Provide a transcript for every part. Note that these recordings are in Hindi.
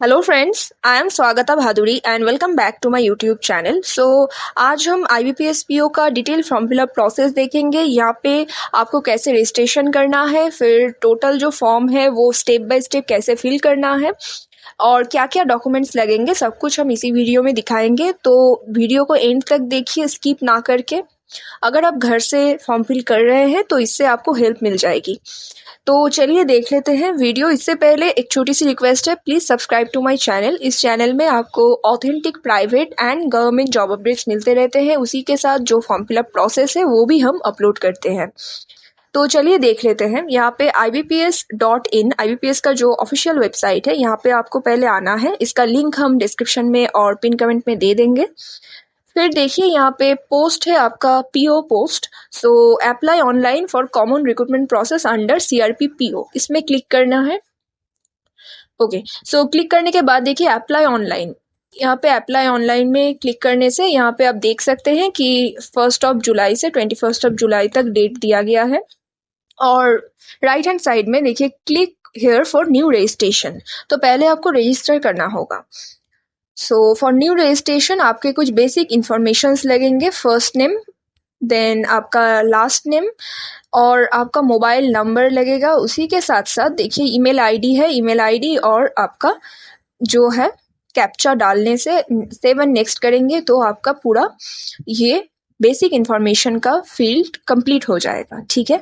Hello friends, I am Swagata Bhaduri and welcome back to my YouTube channel. आज हम IBPS PO का डिटेल फॉर्म फिलअप प्रोसेस देखेंगे। यहाँ पे आपको कैसे रजिस्ट्रेशन करना है, फिर टोटल जो फॉर्म है वो स्टेप बाय स्टेप कैसे फिल करना है और क्या क्या डॉक्यूमेंट्स लगेंगे, सब कुछ हम इसी वीडियो में दिखाएंगे। तो वीडियो को एंड तक देखिए, स्किप ना करके। अगर आप घर से फॉर्म फिल कर रहे हैं तो इससे आपको हेल्प मिल जाएगी। तो चलिए देख लेते हैं वीडियो। इससे पहले एक छोटी सी रिक्वेस्ट है, please subscribe to my channel. इस चैनल में आपको authentic private and government job updates मिलते रहते हैं। उसी के साथ जो फॉर्म फिलअप प्रोसेस है वो भी हम अपलोड करते हैं। तो चलिए देख लेते हैं। यहाँ पे IBPS.in, IBPS का जो ऑफिशियल वेबसाइट है, यहाँ पे आपको पहले आना है। इसका लिंक हम डिस्क्रिप्शन में और पिन कमेंट में दे देंगे। फिर देखिए यहाँ पे पोस्ट है आपका PO post. Apply online for common recruitment process under CRP PO, इसमें क्लिक करना है। ओके, क्लिक करने के बाद देखिए अप्लाई ऑनलाइन। यहाँ पे अप्लाई ऑनलाइन में क्लिक करने से यहाँ पे आप देख सकते हैं कि 1 जुलाई से 21 जुलाई तक डेट दिया गया है। और राइट हैंड साइड में देखिए click here for new registration. तो पहले आपको रजिस्टर करना होगा। फॉर न्यू रजिस्ट्रेशन आपके कुछ बेसिक इंफॉर्मेशंस लगेंगे। फर्स्ट नेम, देन आपका लास्ट नेम और आपका मोबाइल नंबर लगेगा। उसी के साथ साथ देखिए ईमेल आईडी है, ईमेल आईडी और आपका जो है कैप्चा डालने से सेव एंड नेक्स्ट करेंगे तो आपका पूरा ये बेसिक इन्फॉर्मेशन का फील्ड कंप्लीट हो जाएगा। ठीक है।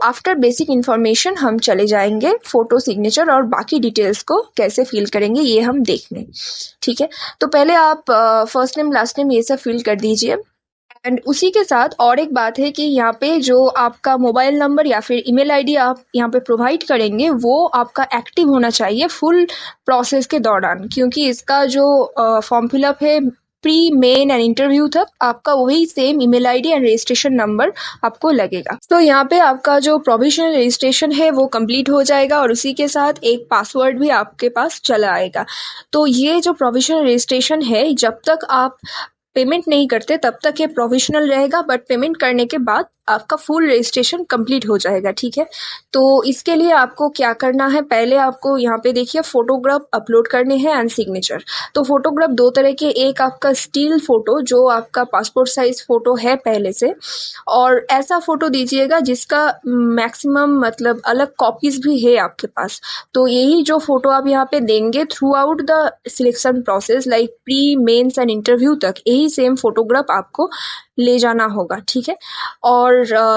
आफ्टर बेसिक इन्फॉर्मेशन हम चले जाएंगे फोटो, सिग्नेचर और बाकी डिटेल्स को कैसे फिल करेंगे ये हम देखने। ठीक है। तो पहले आप फर्स्ट नेम, लास्ट नेम ये सब फिल कर दीजिए। एंड उसी के साथ और एक बात है कि यहाँ पे जो आपका मोबाइल नंबर या फिर ईमेल आईडी आप यहाँ पे प्रोवाइड करेंगे वो आपका एक्टिव होना चाहिए फुल प्रोसेस के दौरान, क्योंकि इसका जो फॉर्म फिलअप है प्री, मेन एंड इंटरव्यू तक आपका वही same email ID and registration number आपको लगेगा। तो यहाँ पे आपका जो प्रोविजनल रजिस्ट्रेशन है वो कंप्लीट हो जाएगा और उसी के साथ एक पासवर्ड भी आपके पास चला आएगा। तो ये जो प्रोविजनल रजिस्ट्रेशन है, जब तक आप पेमेंट नहीं करते तब तक ये प्रोविजनल रहेगा, बट पेमेंट करने के बाद आपका फुल रजिस्ट्रेशन कंप्लीट हो जाएगा। ठीक है। तो इसके लिए आपको क्या करना है, पहले आपको यहाँ पे देखिए फोटोग्राफ अपलोड करने हैं एंड सिग्नेचर। तो फोटोग्राफ दो तरह के, एक आपका स्टिल फोटो जो आपका पासपोर्ट साइज फोटो है पहले से, और ऐसा फोटो दीजिएगा जिसका मैक्सिमम मतलब अलग कॉपीज भी है आपके पास। तो यही जो फोटो आप यहाँ पे देंगे throughout the selection process, like pre, mains and interview तक, यही सेम फोटोग्राफ आपको ले जाना होगा। ठीक है। और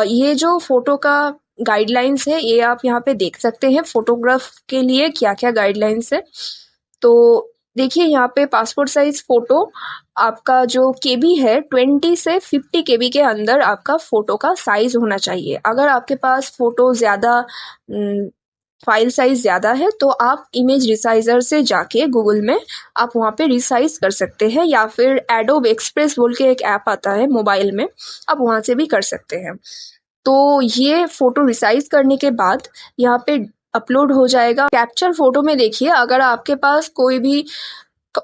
ये जो फोटो का गाइडलाइंस है ये आप यहाँ पे देख सकते हैं, फोटोग्राफ के लिए क्या क्या गाइडलाइंस है। तो देखिए यहाँ पे पासपोर्ट साइज फोटो आपका जो केबी है 20 से 50 केबी के अंदर आपका फोटो का साइज होना चाहिए। अगर आपके पास फोटो ज़्यादा, फाइल साइज ज़्यादा है तो आप इमेज रिसाइजर से जाके गूगल में आप वहाँ पे रिसाइज कर सकते हैं, या फिर एडोब एक्सप्रेस बोल के एक ऐप आता है मोबाइल में, आप वहाँ से भी कर सकते हैं। तो ये फोटो रिसाइज करने के बाद यहाँ पे अपलोड हो जाएगा। कैप्चर फोटो में देखिए, अगर आपके पास कोई भी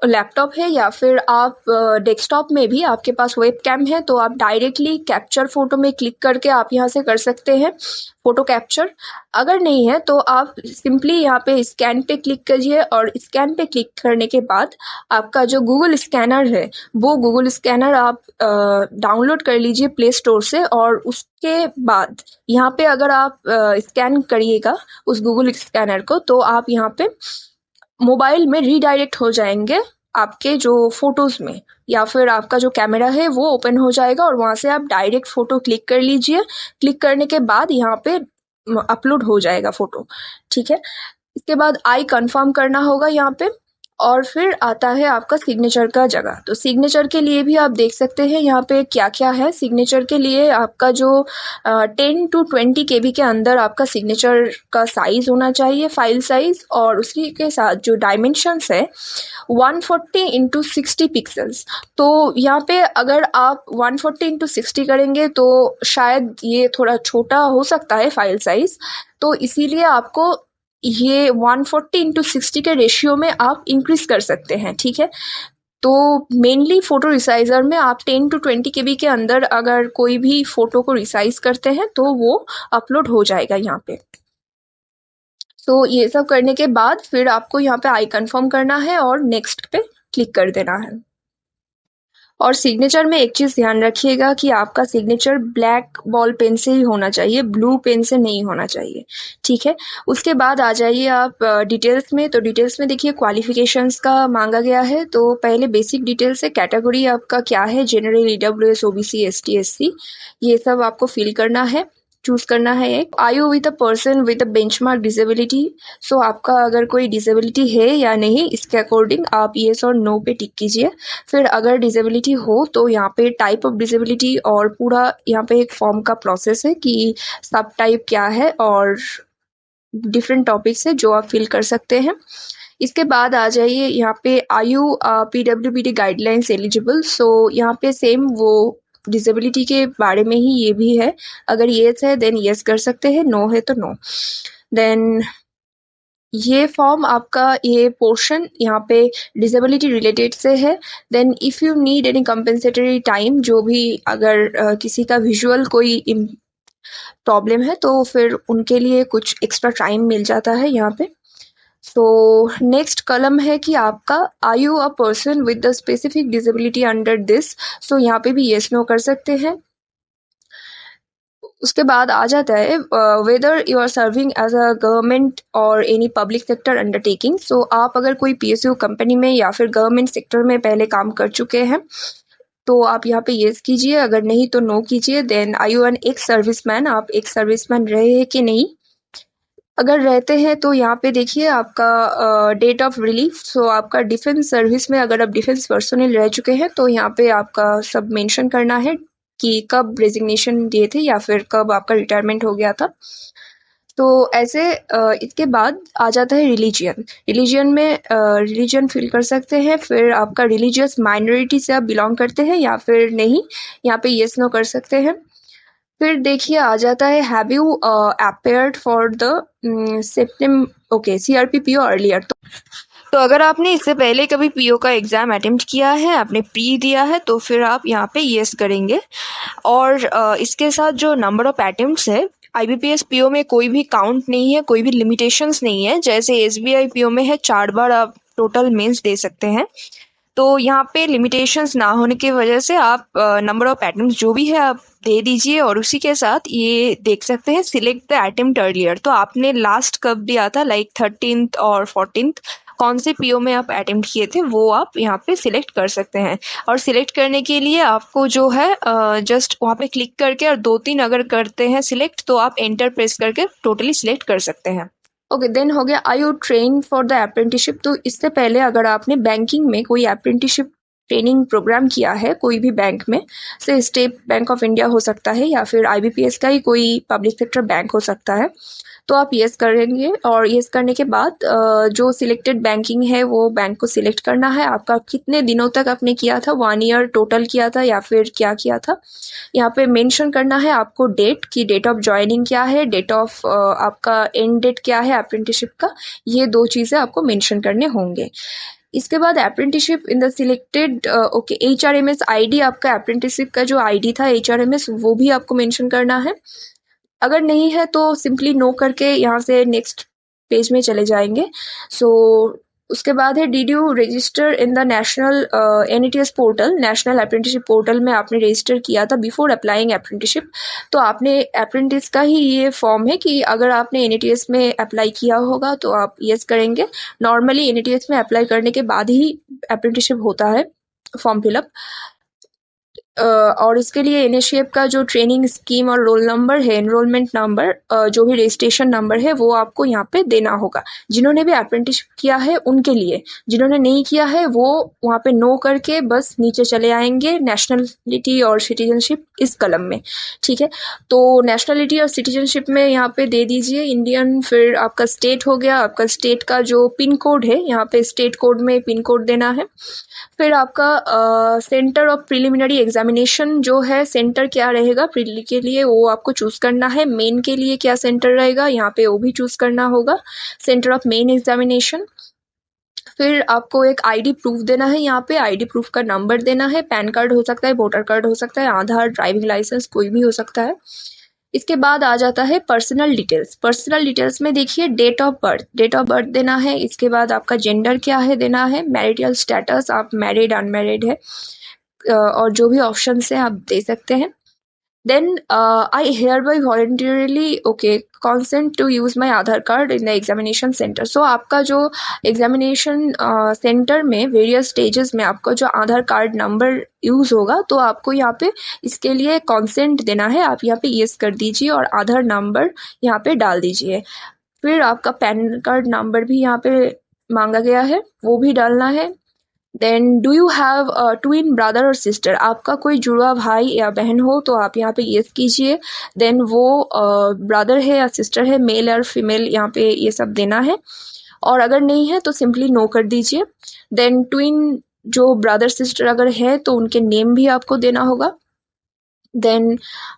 लैपटॉप है या फिर आप डेस्कटॉप में भी आपके पास वेब कैम है तो आप डायरेक्टली कैप्चर फोटो में क्लिक करके आप यहाँ से कर सकते हैं फोटो कैप्चर। अगर नहीं है तो आप सिंपली यहाँ पे स्कैन पे क्लिक करिए और स्कैन पे क्लिक करने के बाद आपका जो गूगल स्कैनर है वो गूगल स्कैनर आप डाउनलोड कर लीजिए प्ले स्टोर से। और उसके बाद यहाँ पे अगर आप स्कैन करिएगा उस गूगल स्कैनर को तो आप यहाँ पे मोबाइल में रीडायरेक्ट हो जाएंगे आपके जो फोटोज में, या फिर आपका जो कैमरा है वो ओपन हो जाएगा और वहां से आप डायरेक्ट फोटो क्लिक कर लीजिए। क्लिक करने के बाद यहाँ पे अपलोड हो जाएगा फोटो। ठीक है। इसके बाद आई कंफर्म करना होगा यहाँ पे, और फिर आता है आपका सिग्नेचर का जगह। तो सिग्नेचर के लिए भी आप देख सकते हैं यहाँ पे क्या क्या है। सिग्नेचर के लिए आपका जो 10 to 20 केबी के अंदर आपका सिग्नेचर का साइज होना चाहिए, फाइल साइज, और उसी के साथ जो डायमेंशंस है 140 इंटू 60 पिक्सल्स। तो यहाँ पे अगर आप 140 इंटू 60 करेंगे तो शायद ये थोड़ा छोटा हो सकता है फाइल साइज, तो इसीलिए आपको ये 140 इंटू 60 के रेशियो में आप इंक्रीज कर सकते हैं। ठीक है। तो मेनली फोटो रिसाइजर में आप 10 to 20 केबी के अंदर अगर कोई भी फोटो को रिसाइज करते हैं तो वो अपलोड हो जाएगा यहाँ पे। सो ये सब करने के बाद फिर आपको यहाँ पे आई कन्फर्म करना है और नेक्स्ट पे क्लिक कर देना है। और सिग्नेचर में एक चीज़ ध्यान रखिएगा कि आपका सिग्नेचर ब्लैक बॉल पेन से ही होना चाहिए, ब्लू पेन से नहीं होना चाहिए, ठीक है। उसके बाद आ जाइए आप डिटेल्स में। तो डिटेल्स में देखिए क्वालिफिकेशंस का मांगा गया है। तो पहले बेसिक डिटेल्स है, कैटेगरी आपका क्या है, general, EWS, OBC, ST, SC, ये सब आपको फिल करना है, चूज करना है। एक are you with a person with a benchmark disability, so आपका अगर कोई डिसेबिलिटी है या नहीं, इसके अकॉर्डिंग आप येस और नो पे टिक कीजिए। फिर अगर डिसेबिलिटी हो तो यहाँ पे टाइप ऑफ डिसेबिलिटी और पूरा यहाँ पे एक फॉर्म का प्रोसेस है कि सब टाइप क्या है और डिफरेंट टॉपिक्स है जो आप फिल कर सकते हैं। इसके बाद आ जाइए यहाँ पे आयु पीडब्ल्यूबीडी गाइडलाइंस एलिजिबल। सो यहाँ पे सेम वो डिसेबिलिटी के बारे में ही ये भी है, अगर येस है देन येस कर सकते हैं, नो है तो नो। देन ये फॉर्म आपका ये पोर्शन यहाँ पे डिसेबिलिटी रिलेटेड से है। Then if you need any compensatory time, जो भी अगर किसी का विजुअल कोई प्रॉब्लम है तो फिर उनके लिए कुछ एक्स्ट्रा टाइम मिल जाता है यहाँ पे। सो नेक्स्ट कॉलम है कि आपका are you a person with the specific disability under this, so यहाँ पे भी येस नो कर सकते हैं। उसके बाद आ जाता है whether you are serving as a government और any public sector undertaking. So आप अगर कोई पीएसयू कंपनी में या फिर गवर्नमेंट सेक्टर में पहले काम कर चुके हैं तो आप यहाँ पे येस कीजिए, अगर नहीं तो नो कीजिए। Then are you an ex serviceman, आप एक सर्विसमैन रहे हैं कि नहीं, अगर रहते हैं तो यहाँ पे देखिए आपका डेट ऑफ रिलीफ। सो आपका डिफेंस सर्विस में अगर आप डिफेंस पर्सोनल रह चुके हैं तो यहाँ पे आपका सब मेंशन करना है कि कब रेजिग्नेशन दिए थे या फिर कब आपका रिटायरमेंट हो गया था। तो ऐसे इसके बाद आ जाता है रिलीजियन। रिलीजियन में रिलीजन फिल कर सकते हैं, फिर आपका रिलीजियस माइनॉरिटी से आप बिलोंग करते हैं या फिर नहीं, यहाँ पे येस नो कर सकते हैं। फिर देखिए आ जाता है have you appeared for the CEPTAM okay CRPPO earlier. तो अगर आपने इससे पहले कभी पीओ का एग्ज़ाम अटेम्प्ट किया है, आपने प्री दिया है, तो फिर आप यहाँ पे येस करेंगे। और इसके साथ जो नंबर ऑफ अटेम्प्ट्स है, आईबीपीएस पीओ में कोई भी काउंट नहीं है, कोई भी लिमिटेशंस नहीं है। जैसे एसबीआई पीओ में है 4 बार आप टोटल मेंस दे सकते हैं, तो यहाँ पे लिमिटेशंस ना होने की वजह से आप नंबर ऑफ अटेम्प्ट्स जो भी है आप दे दीजिए। और उसी के साथ ये देख सकते हैं सिलेक्ट द अटेम्प्ट अर्लियर, तो आपने लास्ट कब दिया था, लाइक 13th और 14th, कौन से पीओ में आप अटेम्प्ट किए थे वो आप यहाँ पे सिलेक्ट कर सकते हैं। और सिलेक्ट करने के लिए आपको जो है जस्ट वहाँ पे क्लिक करके और 2-3 अगर करते हैं सिलेक्ट तो आप एंटर प्रेस करके टोटली सिलेक्ट कर सकते हैं। ओके देन हो गया I you train for the apprenticeship. तो इससे पहले अगर आपने बैंकिंग में कोई अप्रेंटिसशिप ट्रेनिंग प्रोग्राम किया है कोई भी बैंक में, से स्टेट बैंक ऑफ इंडिया हो सकता है या फिर आईबीपीएस का ही कोई पब्लिक सेक्टर बैंक हो सकता है, तो आप येस करेंगे। और येस करने के बाद जो सिलेक्टेड बैंकिंग है वो बैंक को सिलेक्ट करना है। आपका कितने दिनों तक आपने किया था, 1 ईयर टोटल किया था या फिर क्या किया था, यहाँ पे मेंशन करना है आपको डेट की, डेट ऑफ ज्वाइनिंग क्या है, डेट ऑफ आपका एंड डेट क्या है अप्रेंटिसशिप का, ये 2 चीज़ें आपको मेंशन करने होंगे। इसके बाद apprenticeship in the selected okay HRMS ID, आपका अप्रेंटिसशिप का जो आईडी था एचआरएमएस वो भी आपको मेंशन करना है। अगर नहीं है तो सिंपली नो करके यहाँ से नेक्स्ट पेज में चले जाएंगे। सो उसके बाद है did you register in the national NETS portal, national apprenticeship portal में आपने रजिस्टर किया था बिफोर अप्लाइंग अप्रेंटिसशिप। तो आपने अप्रेंटिस का ही ये फॉर्म है कि अगर आपने एनईटीएस में अप्लाई किया होगा तो आप यस करेंगे। नॉर्मली एनईटीएस में अप्लाई करने के बाद ही अप्रेंटिसशिप होता है फॉर्म फिलअप। और इसके लिए एनएसशिप का जो ट्रेनिंग स्कीम और रोल नंबर है, एनरोलमेंट नंबर, जो भी रजिस्ट्रेशन नंबर है वो आपको यहाँ पे देना होगा। जिन्होंने भी अप्रेंटिसशिप किया है उनके लिए, जिन्होंने नहीं किया है वो वहाँ पे नो करके बस नीचे चले आएंगे नेशनलिटी और सिटीजनशिप इस कलम में, ठीक है। तो नेशनलिटी और सिटीजनशिप में यहाँ पे दे दीजिए इंडियन। फिर आपका स्टेट हो गया, आपका स्टेट का जो पिन कोड है यहाँ पे स्टेट कोड में पिन कोड देना है। फिर आपका सेंटर ऑफ प्रिलिमिनरी एग्जामिनेशन जो है, सेंटर क्या रहेगा प्रीली के लिए वो आपको चूज करना है। मेन के लिए क्या सेंटर रहेगा यहाँ पे वो भी चूज करना होगा, सेंटर ऑफ मेन एग्जामिनेशन। फिर आपको एक आईडी प्रूफ देना है, यहाँ पे आईडी प्रूफ का नंबर देना है, पैन कार्ड हो सकता है, वोटर कार्ड हो सकता है, आधार, ड्राइविंग लाइसेंस कोई भी हो सकता है। इसके बाद आ जाता है पर्सनल डिटेल्स। पर्सनल डिटेल्स में देखिए डेट ऑफ बर्थ देना है। इसके बाद आपका जेंडर क्या है देना है, मैरिटल स्टेटस, आप मैरिड अनमैरिड है, और जो भी ऑप्शन है आप दे सकते हैं। Then I hereby voluntarily consent to use my Aadhaar card in the examination center। So आपका जो एग्जामिनेशन सेंटर में वेरियस स्टेजेस में आपका जो आधार कार्ड नंबर यूज़ होगा, तो आपको यहाँ पे इसके लिए कॉन्सेंट देना है। आप यहाँ पे यस कर दीजिए और आधार नंबर यहाँ पे डाल दीजिए। फिर आपका पैन कार्ड नंबर भी यहाँ पे मांगा गया है, वो भी डालना है। Then do you have twin brother और सिस्टर, आपका कोई जुड़वा भाई या बहन हो तो आप यहाँ पे यस कीजिए। देन वो ब्रदर है या सिस्टर है, मेल और फीमेल, यहाँ पे ये सब देना है। और अगर नहीं है तो सिंपली नो कर दीजिए। देन ट्विन जो ब्रदर सिस्टर अगर है तो उनके नेम भी आपको देना होगा। देन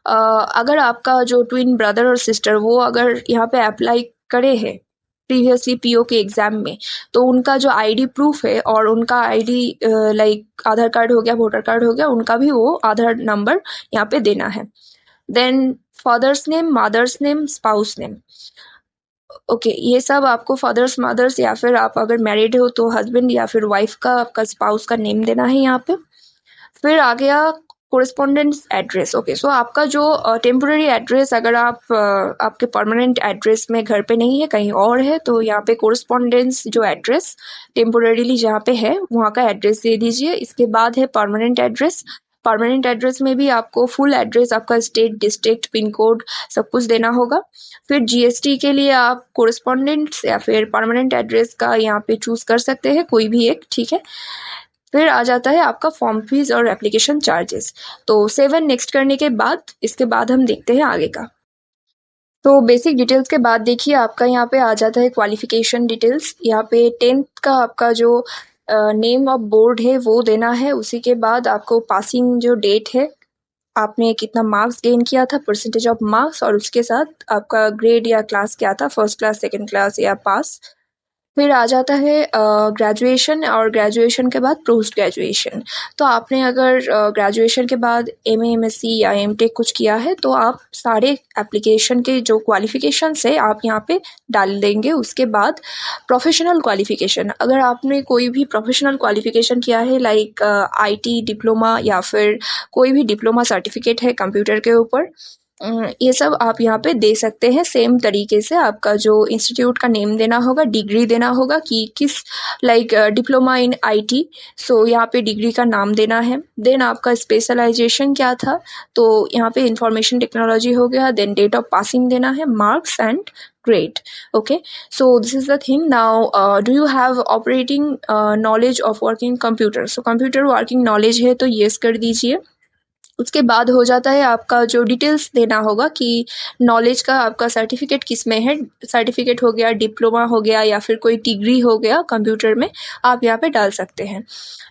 अगर आपका जो ट्विन ब्रदर और सिस्टर वो अगर यहाँ पे अप्लाई करे हैं प्रीवियसली पीओ के एग्जाम में, तो उनका जो आईडी प्रूफ है और उनका आईडी लाइक आधार कार्ड हो गया, वोटर कार्ड हो गया, उनका भी वो आधार नंबर यहाँ पे देना है। Then father's name, mother's name, spouse name, okay ये सब आपको फादर्स मदर्स या फिर आप अगर मैरिड हो तो हस्बैंड या फिर वाइफ का, आपका स्पाउस का नेम देना है यहाँ पे। फिर आ गया कोरिस्पोंडेंस एड्रेस। ओके सो आपका जो टेम्पोररी एड्रेस, अगर आप आपके परमानेंट एड्रेस में घर पे नहीं है, कहीं और है, तो यहाँ पे कोरिस्पोंडेंस जो एड्रेस टेम्पोररीली जहाँ पे है वहाँ का एड्रेस दे दीजिए। इसके बाद है परमानेंट एड्रेस। परमानेंट एड्रेस में भी आपको फुल एड्रेस, आपका स्टेट, डिस्ट्रिक्ट, पिन कोड सब कुछ देना होगा। फिर जीएसटी के लिए आप कोरिस्पोंडेंस या फिर परमानेंट एड्रेस का यहाँ पे चूज कर सकते हैं, कोई भी एक, ठीक है। फिर आ जाता है आपका फॉर्म फीस और एप्लीकेशन चार्जेस। तो 7 नेक्स्ट करने के बाद इसके बाद हम देखते हैं आगे का। तो बेसिक डिटेल्स के बाद देखिए आपका यहाँ पे आ जाता है क्वालिफिकेशन डिटेल्स। यहाँ पे 10th का आपका जो नेम ऑफ बोर्ड है वो देना है। उसी के बाद आपको पासिंग जो डेट है, आपने कितना मार्क्स गेन किया था, परसेंटेज ऑफ मार्क्स, और उसके साथ आपका ग्रेड या क्लास क्या था, फर्स्ट क्लास, सेकंड क्लास या पास। फिर आ जाता है ग्रेजुएशन, और ग्रेजुएशन के बाद पोस्ट ग्रेजुएशन। तो आपने अगर ग्रेजुएशन के बाद एमए, एमएससी या एमटेक कुछ किया है तो आप सारे एप्लीकेशन के जो क्वालिफिकेशंस है आप यहाँ पे डाल देंगे। उसके बाद प्रोफेशनल क्वालिफिकेशन, अगर आपने कोई भी प्रोफेशनल क्वालिफिकेशन किया है लाइक आईटी डिप्लोमा या फिर कोई भी डिप्लोमा सर्टिफिकेट है कंप्यूटर के ऊपर, ये सब आप यहाँ पे दे सकते हैं। सेम तरीके से आपका जो इंस्टीट्यूट का नेम देना होगा, डिग्री देना होगा कि किस लाइक डिप्लोमा इन आईटी, सो यहाँ पे डिग्री का नाम देना है। देन आपका स्पेशलाइजेशन क्या था, तो यहाँ पे इंफॉर्मेशन टेक्नोलॉजी हो गया। देन डेट ऑफ पासिंग देना है, marks and grade. Okay so this is the thing. Now do you have operating knowledge of working computer, so computer working knowledge है तो येस कर दीजिए। उसके बाद हो जाता है आपका जो डिटेल्स देना होगा कि नॉलेज का आपका सर्टिफिकेट किस में है, सर्टिफिकेट हो गया, डिप्लोमा हो गया या फिर कोई डिग्री हो गया कंप्यूटर में, आप यहाँ पे डाल सकते हैं।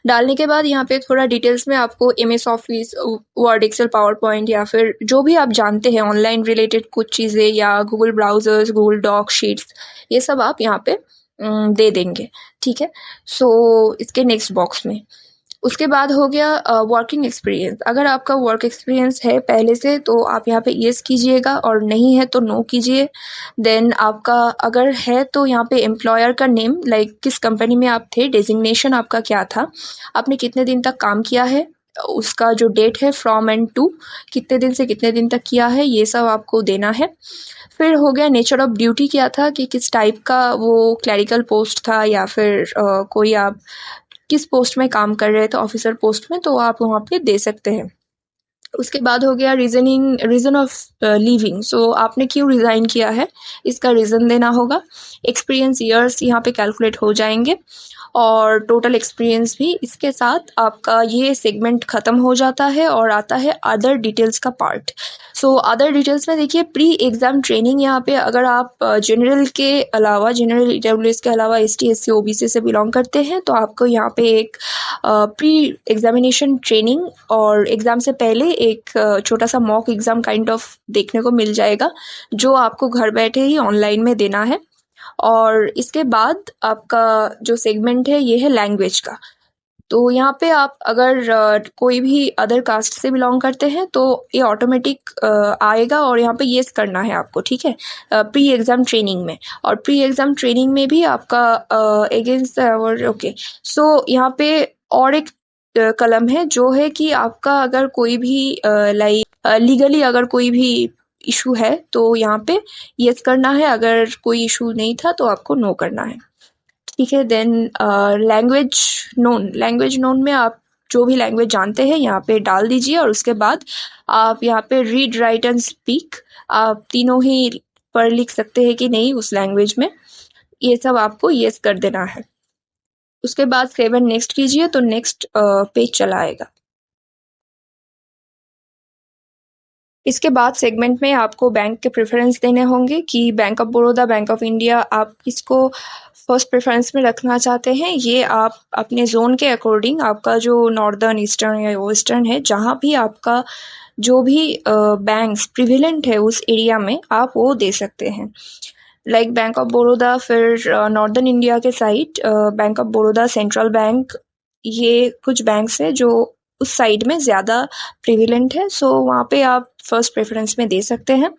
डालने के बाद यहाँ पे थोड़ा डिटेल्स में आपको MS Office, Word, Excel, PowerPoint या फिर जो भी आप जानते हैं ऑनलाइन रिलेटेड कुछ चीज़ें, या Google browsers, Google doc, sheets, ये सब आप यहाँ पे दे देंगे, ठीक है। सो इसके नेक्स्ट बॉक्स में उसके बाद हो गया वर्किंग एक्सपीरियंस। अगर आपका वर्क एक्सपीरियंस है पहले से तो आप यहाँ पे येस कीजिएगा, और नहीं है तो नो कीजिए। देन आपका अगर है तो यहाँ पे एम्प्लॉयर का नेम, लाइक किस कंपनी में आप थे, डेजिग्नेशन आपका क्या था, आपने कितने दिन तक काम किया है, उसका जो डेट है फ्रॉम एंड टू, कितने दिन से कितने दिन तक किया है, ये सब आपको देना है। फिर हो गया नेचर ऑफ ड्यूटी क्या था, कि किस टाइप का वो क्लरिकल पोस्ट था या फिर कोई आप किस पोस्ट में काम कर रहे थे, ऑफिसर पोस्ट में, तो आप वहाँ पे दे सकते हैं। उसके बाद हो गया रीज़न ऑफ लीविंग, सो आपने क्यों रिज़ाइन किया है इसका रीज़न देना होगा। एक्सपीरियंस ईयर्स यहाँ पे कैलकुलेट हो जाएंगे, और टोटल एक्सपीरियंस भी। इसके साथ आपका ये सेगमेंट ख़त्म हो जाता है और आता है अदर डिटेल्स का पार्ट। सो अदर डिटेल्स में देखिए प्री एग्ज़ाम ट्रेनिंग, यहाँ पे अगर आप जनरल के अलावा, जनरल ईडब्ल्यूएस के अलावा एसटी, एससी, ओबीसी से बिलोंग करते हैं तो आपको यहाँ पे एक प्री एग्जामिनेशन ट्रेनिंग और एग्ज़ाम से पहले एक छोटा सा मॉक एग्ज़ाम काइंड ऑफ देखने को मिल जाएगा, जो आपको घर बैठे ही ऑनलाइन में देना है। और इसके बाद आपका जो सेगमेंट है ये है लैंग्वेज का। तो यहाँ पे आप अगर कोई भी अदर कास्ट से बिलोंग करते हैं तो ये ऑटोमेटिक आएगा और यहाँ पे येस करना है आपको, ठीक है, प्री एग्ज़ाम ट्रेनिंग में। और प्री एग्ज़ाम ट्रेनिंग में भी आपका अगेंस्ट और ओके। सो यहाँ पे और एक कलम है जो है कि आपका अगर कोई भी लीगली अगर कोई भी इशू है तो यहाँ पे येस करना है, अगर कोई इशू नहीं था तो आपको नो करना है, ठीक है। देन लैंग्वेज नोन में आप जो भी लैंग्वेज जानते हैं यहाँ पे डाल दीजिए और उसके बाद आप यहाँ पे रीड राइट एंड स्पीक आप तीनों ही पढ़ लिख सकते हैं कि नहीं उस लैंग्वेज में, ये सब आपको येस कर देना है। उसके बाद सेव एंड नेक्स्ट कीजिए तो नेक्स्ट पेज चला आएगा। इसके बाद सेगमेंट में आपको बैंक के प्रेफरेंस देने होंगे कि bank of Baroda, bank of India, आप किसको फर्स्ट प्रेफरेंस में रखना चाहते हैं। ये आप अपने जोन के अकॉर्डिंग, आपका जो नॉर्दर्न, ईस्टर्न या वेस्टर्न है, जहाँ भी आपका जो भी बैंक्स प्रिविलेंट है उस एरिया में आप वो दे सकते हैं। लाइक बैंक ऑफ बड़ौदा, फिर नॉर्दर्न इंडिया के side bank of Baroda, central bank, ये कुछ बैंक्स है जो उस साइड में ज़्यादा प्रिविलेंट है, सो वहाँ पे आप फर्स्ट प्रेफरेंस में दे सकते हैं।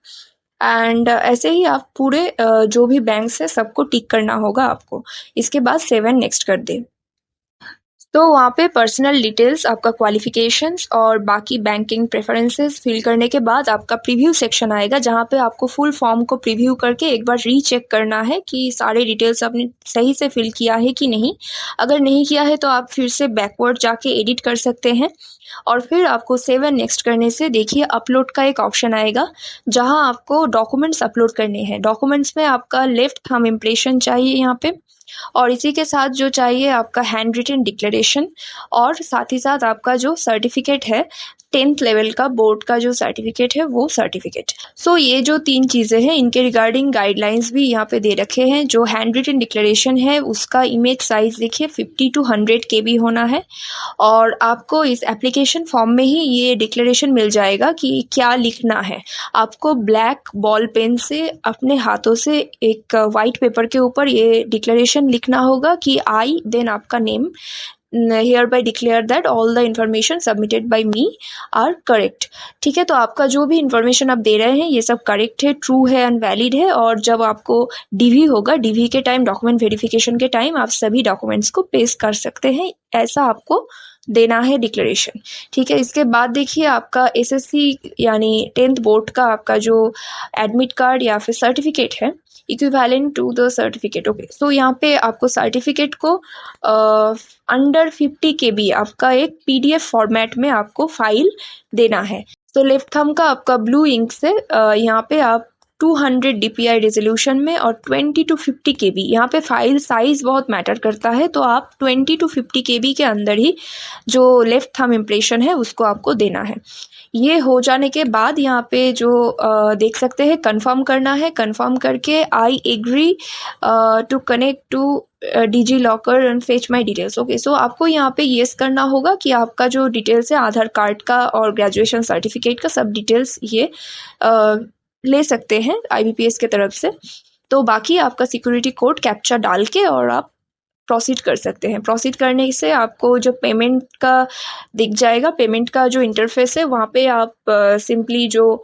एंड ऐसे ही आप पूरे जो भी बैंक्स है सबको टिक करना होगा आपको। इसके बाद सेव एंड नेक्स्ट कर दें तो वहाँ पे पर्सनल डिटेल्स, आपका क्वालिफिकेशंस और बाकी बैंकिंग प्रेफरेंसेस फिल करने के बाद आपका प्रीव्यू सेक्शन आएगा, जहाँ पे आपको फुल फॉर्म को प्रीव्यू करके एक बार रीचेक करना है कि सारे डिटेल्स आपने सही से फिल किया है कि नहीं। अगर नहीं किया है तो आप फिर से बैकवर्ड जाके एडिट कर सकते हैं और फिर आपको सेव एंड नेक्स्ट करने से देखिए अपलोड का एक ऑप्शन आएगा, जहाँ आपको डॉक्यूमेंट्स अपलोड करने हैं। डॉक्यूमेंट्स में आपका लेफ्ट थंब इम्प्रेशन चाहिए यहाँ पे, और इसी के साथ जो चाहिए आपका हैंड रिटन डिक्लेरेशन, और साथ ही साथ आपका जो सर्टिफिकेट है 10th लेवल का बोर्ड का जो सर्टिफिकेट है वो सर्टिफिकेट। सो ये जो 3 चीज़ें हैं इनके रिगार्डिंग गाइडलाइंस भी यहाँ पे दे रखे हैं। जो हैंड रिटन डिक्लेरेशन है उसका इमेज साइज देखिए 50 to 100 KB होना है, और आपको इस एप्लीकेशन फॉर्म में ही ये डिक्लेरेशन मिल जाएगा कि क्या लिखना है। आपको ब्लैक बॉल पेन से अपने हाथों से एक वाइट पेपर के ऊपर ये डिक्लेरेशन लिखना होगा कि आई, देन आपका name, hereby declare that all the information submitted by me are correct, ठीक है। तो आपका जो भी इंफॉर्मेशन आप दे रहे हैं ये सब करेक्ट है, ट्रू है एंड वैलिड है, और जब आपको डीवी होगा, डीवी के टाइम, डॉक्यूमेंट वेरिफिकेशन के टाइम आप सभी डॉक्यूमेंट्स को पेश कर सकते हैं, ऐसा आपको देना है डिक्लेरेशन, ठीक है। इसके बाद देखिए आपका एसएससी यानी 10th बोर्ड का आपका जो एडमिट कार्ड या फिर सर्टिफिकेट है, equivalent to the certificate, okay. So यहाँ पे आपको सर्टिफिकेट को अंडर 50 KB आपका एक PDF फॉर्मेट में आपको फाइल देना है। तो लेफ्ट थंब का आपका ब्लू इंक से यहाँ पे आप 200 DPI रेजोल्यूशन में और 20 to 50 KB, यहाँ पे फाइल साइज बहुत मैटर करता है, तो आप 20 to 50 KB के अंदर ही जो लेफ्ट थंब इम्प्रेशन है उसको आपको देना है। ये हो जाने के बाद यहाँ पे जो देख सकते हैं कंफर्म करना है, कंफर्म करके I agree to connect to DigiLocker and fetch my details, okay. So आपको यहाँ पे येस करना होगा कि आपका जो डिटेल्स है आधार कार्ड का और ग्रेजुएशन सर्टिफिकेट का सब डिटेल्स ये ले सकते हैं IBPS के तरफ से। तो बाकी आपका सिक्योरिटी कोड कैप्चा डाल के और आप प्रोसीड कर सकते हैं। प्रोसीड करने से आपको जो पेमेंट का दिख जाएगा, पेमेंट का जो इंटरफेस है वहाँ पे आप सिंपली जो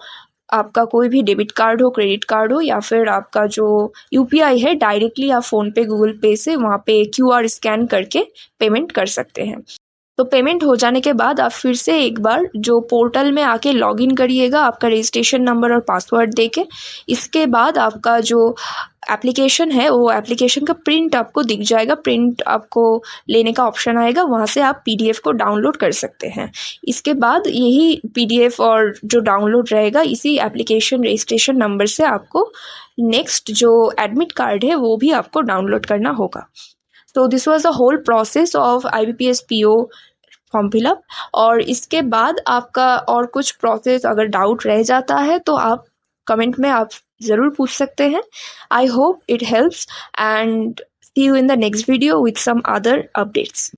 आपका कोई भी डेबिट कार्ड हो, क्रेडिट कार्ड हो, या फिर आपका जो UPI है, डायरेक्टली आप फ़ोनपे, गूगल पे से वहाँ पे QR स्कैन करके पेमेंट कर सकते हैं। तो पेमेंट हो जाने के बाद आप फिर से एक बार जो पोर्टल में आके लॉगिन करिएगा आपका रजिस्ट्रेशन नंबर और पासवर्ड देके। इसके बाद आपका जो एप्लीकेशन है वो एप्लीकेशन का प्रिंट आपको दिख जाएगा, प्रिंट आपको लेने का ऑप्शन आएगा, वहाँ से आप PDF को डाउनलोड कर सकते हैं। इसके बाद यही PDF और जो डाउनलोड रहेगा इसी एप्लीकेशन रजिस्ट्रेशन नंबर से आपको नेक्स्ट जो एडमिट कार्ड है वो भी आपको डाउनलोड करना होगा। तो this was the whole process of IBPS PO form fill up. और इसके बाद आपका और कुछ प्रोसेस अगर डाउट रह जाता है तो आप कमेंट में आप ज़रूर पूछ सकते हैं। I hope it helps and see you in the next video with some other updates.